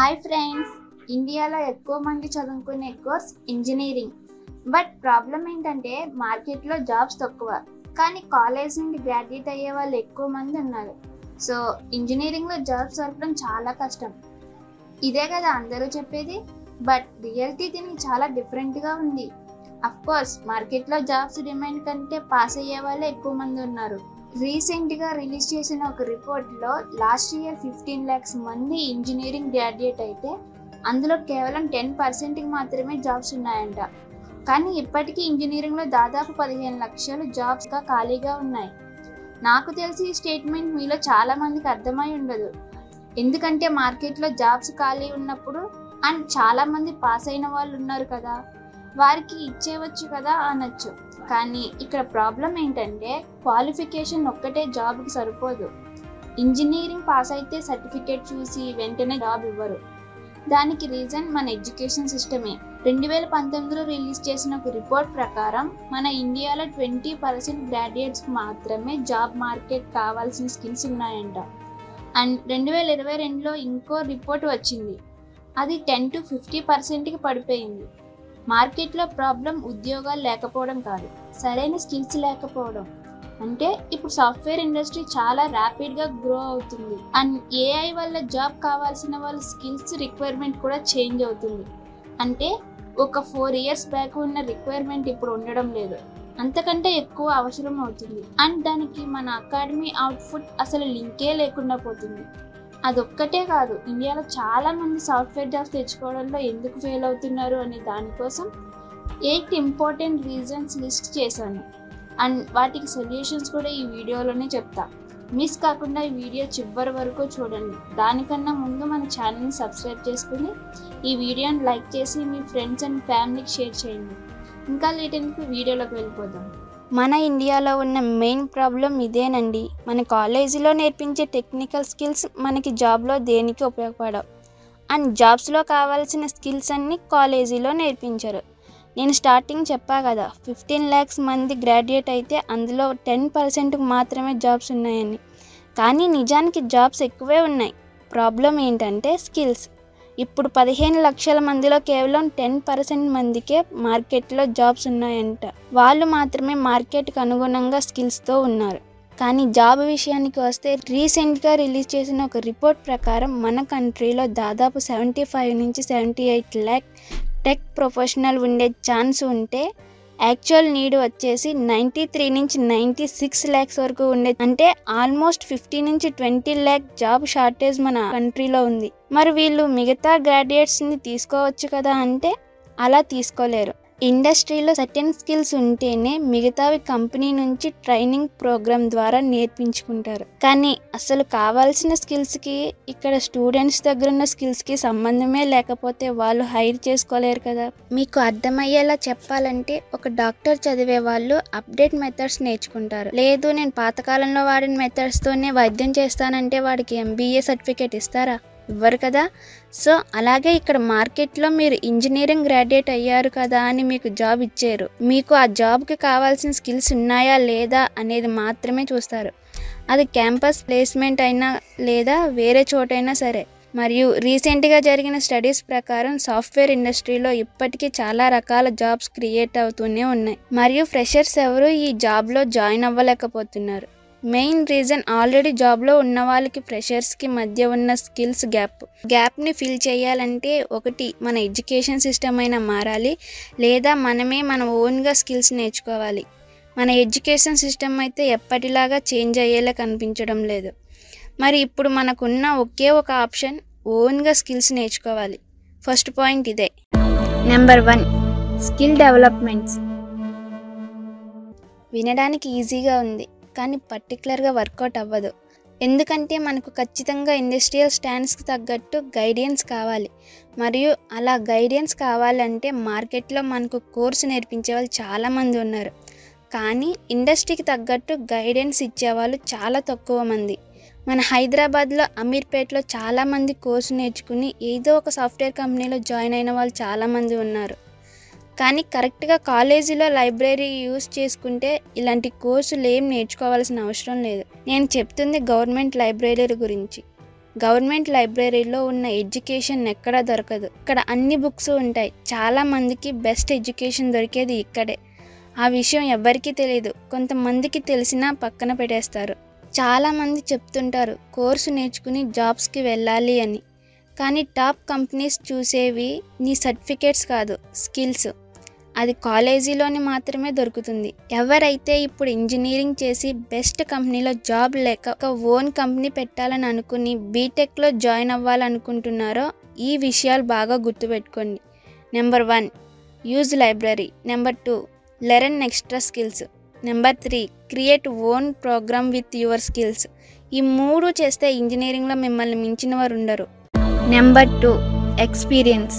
Hi friends, ఇండియాలో ఎక్కువ మంది చదువుకునే కోర్స్ ఇంజనీరింగ్. బట్ ప్రాబ్లం ఏంటంటే మార్కెట్లో జాబ్స్ తక్కువ, కానీ కాలేజ్ నుండి గ్రాడ్యుయేట్ అయ్యే వాళ్ళు ఎక్కువ మంది ఉన్నారు. సో ఇంజనీరింగ్లో జాబ్స్ దొరకడం చాలా కష్టం. ఇదే కదా అందరూ చెప్పేది, బట్ రియాలిటీ దీనికి చాలా డిఫరెంట్గా ఉంది. అఫ్కోర్స్ మార్కెట్లో జాబ్స్ డిమాండ్ కంటే పాస్ అయ్యే వాళ్ళే ఎక్కువ మంది ఉన్నారు. రీసెంట్గా రిలీజ్ చేసిన ఒక రిపోర్ట్లో లాస్ట్ ఇయర్ 15 lakhs మంది ఇంజనీరింగ్ గ్రాడ్యుయేట్ అయితే అందులో కేవలం 10% మాత్రమే జాబ్స్ ఉన్నాయంట. కానీ ఇప్పటికీ ఇంజనీరింగ్లో దాదాపు 15 లక్షలు జాబ్స్గా ఖాళీగా ఉన్నాయి. నాకు తెలిసి ఈ స్టేట్మెంట్ మీలో చాలా మందికి అర్థమై ఉండదు. ఎందుకంటే మార్కెట్లో జాబ్స్ ఖాళీ ఉన్నప్పుడు అండ్ చాలామంది పాస్ అయిన వాళ్ళు ఉన్నారు కదా, వారికి ఇచ్చేవచ్చు కదా అనొచ్చు. కానీ ఇక్కడ ప్రాబ్లం ఏంటంటే క్వాలిఫికేషన్ ఒక్కటే జాబ్కి సరిపోదు. ఇంజనీరింగ్ పాస్ అయితే సర్టిఫికేట్ చూసి వెంటనే జాబ్ ఇవ్వరు. దానికి రీజన్ మన ఎడ్యుకేషన్ సిస్టమే. 2019లో రిలీజ్ చేసిన ఒక రిపోర్ట్ ప్రకారం మన ఇండియాలో 20% గ్రాడ్యుయేట్స్కి మాత్రమే జాబ్ మార్కెట్ కావాల్సిన స్కిల్స్ ఉన్నాయంట. అండ్ 2022లో ఇంకో రిపోర్ట్ వచ్చింది, అది 10 to 50%కి పడిపోయింది. మార్కెట్లో ప్రాబ్లం ఉద్యోగాలు లేకపోవడం కాదు, సరైన స్కిల్స్ లేకపోవడం. అంటే ఇప్పుడు సాఫ్ట్వేర్ ఇండస్ట్రీ చాలా ర్యాపిడ్గా గ్రో అవుతుంది అండ్ ఏఐ వల్ల జాబ్ కావాల్సిన వాళ్ళ స్కిల్స్ రిక్వైర్మెంట్ కూడా చేంజ్ అవుతుంది. అంటే ఒక 4 years బ్యాక్ ఉన్న రిక్వైర్మెంట్ ఇప్పుడు ఉండడం లేదు, అంతకంటే ఎక్కువ అవసరం అవుతుంది. అండ్ దానికి మన అకాడమీ అవుట్పుట్ అసలు లింకే లేకుండా పోతుంది. అదొక్కటే కాదు, ఇండియాలో చాలా మంది సాఫ్ట్వేర్ జాబ్స్ తెచ్చుకోవడంలో ఎందుకు ఫెయిల్ అవుతున్నారు అనే దానికోసం 8 ఇంపార్టెంట్ రీజన్స్ లిస్ట్ చేశాను. అండ్ వాటికి సొల్యూషన్స్ కూడా ఈ వీడియోలోనే చెప్తా. మిస్ కాకుండా ఈ వీడియో చివరి వరకు చూడండి. దానికన్నా ముందు మన ఛానల్ని సబ్స్క్రైబ్ చేసుకుని ఈ వీడియోని లైక్ చేసి మీ ఫ్రెండ్స్ అండ్ ఫ్యామిలీకి షేర్ చేయండి. ఇంకా లేట్ ఎందుకు వీడియోలోకి వెళ్ళిపోదాం. మన ఇండియాలో ఉన్న మెయిన్ ప్రాబ్లం ఇదేనండి. మన కాలేజీలో నేర్పించే టెక్నికల్ స్కిల్స్ మనకి జాబ్లో దేనికి ఉపయోగపడవు. అండ్ జాబ్స్లో కావాల్సిన స్కిల్స్ అన్నీ కాలేజీలో నేర్పించరు. నేను స్టార్టింగ్ చెప్పా కదా, 15 lakhs మంది గ్రాడ్యుయేట్ అయితే అందులో 10%కు మాత్రమే జాబ్స్ ఉన్నాయని. కానీ నిజానికి జాబ్స్ ఎక్కువే ఉన్నాయి. ప్రాబ్లం ఏంటంటే స్కిల్స్. ఇప్పుడు 15 లక్షల మందిలో కేవలం 10% మందికే మార్కెట్లో జాబ్స్ ఉన్నాయంట. వాళ్ళు మాత్రమే మార్కెట్కి అనుగుణంగా స్కిల్స్తో ఉన్నారు. కానీ జాబ్ విషయానికి వస్తే రీసెంట్గా రిలీజ్ చేసిన ఒక రిపోర్ట్ ప్రకారం మన కంట్రీలో దాదాపు 75 నుంచి 78 lakh టెక్ ప్రొఫెషనల్ ఉండే ఛాన్స్ ఉంటే యాక్చువల్ నీడ్ వచ్చేసి 93 నుంచి 96 lakhs వరకు ఉండే. అంటే ఆల్మోస్ట్ 50 నుంచి 20 lakh జాబ్ షార్టేజ్ మన కంట్రీలో ఉంది. మరి వీళ్ళు మిగతా గ్రాడ్యుయేట్స్ని తీసుకోవచ్చు కదా అంటే అలా తీసుకోలేరు. ఇండస్ట్రీలో సర్టెన్ స్కిల్స్ ఉంటేనే మిగతావి కంపెనీ నుంచి ట్రైనింగ్ ప్రోగ్రామ్ ద్వారా నేర్పించుకుంటారు. కానీ అసలు కావాల్సిన స్కిల్స్కి ఇక్కడ స్టూడెంట్స్ దగ్గర ఉన్న స్కిల్స్కి సంబంధమే లేకపోతే వాళ్ళు హైర్ చేసుకోలేరు కదా. మీకు అర్థమయ్యేలా చెప్పాలంటే ఒక డాక్టర్ చదివే వాళ్ళు అప్డేట్ మెథడ్స్ నేర్చుకుంటారు. లేదు నేను పాతకాలంలో వాడిన మెథడ్స్తోనే వైద్యం చేస్తానంటే వాడికి MBA సర్టిఫికేట్ ఇస్తారా? ఇవ్వరు కదా. సో అలాగే ఇక్కడ మార్కెట్లో మీరు ఇంజనీరింగ్ గ్రాడ్యుయేట్ అయ్యారు కదా అని మీకు జాబ్ ఇచ్చారు, మీకు ఆ జాబ్కి కావాల్సిన స్కిల్స్ ఉన్నాయా లేదా అనేది మాత్రమే చూస్తారు. అది క్యాంపస్ ప్లేస్మెంట్ అయినా లేదా వేరే చోటైనా సరే. మరియు రీసెంట్గా జరిగిన స్టడీస్ ప్రకారం సాఫ్ట్వేర్ ఇండస్ట్రీలో ఇప్పటికీ చాలా రకాల జాబ్స్ క్రియేట్ అవుతూనే ఉన్నాయి. మరియు ఫ్రెషర్స్ ఎవరు ఈ జాబ్లో జాయిన్ అవ్వలేకపోతున్నారు. మెయిన్ రీజన్ ఆల్రెడీ జాబ్లో ఉన్న వాళ్ళకి ఫ్రెషర్స్కి మధ్య ఉన్న స్కిల్స్ గ్యాప్ని ఫిల్ చేయాలంటే ఒకటి మన ఎడ్యుకేషన్ సిస్టమ్ అయినా మారాలి, లేదా మనమే మన ఓన్గా స్కిల్స్ నేర్చుకోవాలి. మన ఎడ్యుకేషన్ సిస్టమ్ అయితే ఎప్పటిలాగా చేంజ్ అయ్యేలా కనిపించడం లేదు. మరి ఇప్పుడు మనకున్న ఒకే ఒక ఆప్షన్ ఓన్గా స్కిల్స్ నేర్చుకోవాలి. ఫస్ట్ పాయింట్ ఇదే. Number 1, skill developments. వినడానికి ఈజీగా ఉంది కానీ పర్టికులర్గా వర్కౌట్ అవ్వదు. ఎందుకంటే మనకు ఖచ్చితంగా ఇండస్ట్రియల్ స్టాండ్స్కి తగ్గట్టు గైడెన్స్ కావాలి. మరియు అలా గైడెన్స్ కావాలంటే మార్కెట్లో మనకు కోర్సు నేర్పించే వాళ్ళు చాలామంది ఉన్నారు. కానీ ఇండస్ట్రీకి తగ్గట్టు గైడెన్స్ ఇచ్చేవాళ్ళు చాలా తక్కువ మంది. మన హైదరాబాద్లో అమీర్పేట్లో చాలామంది కోర్సు నేర్చుకుని ఏదో ఒక సాఫ్ట్వేర్ కంపెనీలో జాయిన్ అయిన వాళ్ళు చాలామంది ఉన్నారు. కానీ కరెక్ట్గా కాలేజీలో లైబ్రరీ యూస్ చేసుకుంటే ఇలాంటి కోర్సులు ఏం నేర్చుకోవాల్సిన అవసరం లేదు. నేను చెప్తుంది గవర్నమెంట్ లైబ్రరీ గురించి. గవర్నమెంట్ లైబ్రరీలో ఉన్న ఎడ్యుకేషన్ ఎక్కడా దొరకదు. ఇక్కడ అన్ని బుక్స్ ఉంటాయి. చాలామందికి బెస్ట్ ఎడ్యుకేషన్ దొరికేది ఇక్కడే. ఆ విషయం ఎవ్వరికీ తెలియదు. కొంతమందికి తెలిసినా పక్కన పెట్టేస్తారు. చాలామంది చెప్తుంటారు కోర్సు నేర్చుకుని జాబ్స్కి వెళ్ళాలి అని. కానీ టాప్ కంపెనీస్ చూసేవి నీ సర్టిఫికేట్స్ కాదు, స్కిల్స్. అది కాలేజీలోని మాత్రమే దొరుకుతుంది. ఎవరైతే ఇప్పుడు ఇంజనీరింగ్ చేసి బెస్ట్ కంపెనీలో జాబ్ లేక ఒక ఓన్ కంపెనీ పెట్టాలని అనుకుని బీటెక్లో జాయిన్ అవ్వాలనుకుంటున్నారో ఈ విషయాలు బాగా గుర్తుపెట్టుకోండి. Number 1, use library. Number 2, learn extra skills. Number 3, create own program with your skills. ఈ 3 చేస్తే ఇంజనీరింగ్లో మిమ్మల్ని మించిన వారు ఉండరు. Number 2, experience.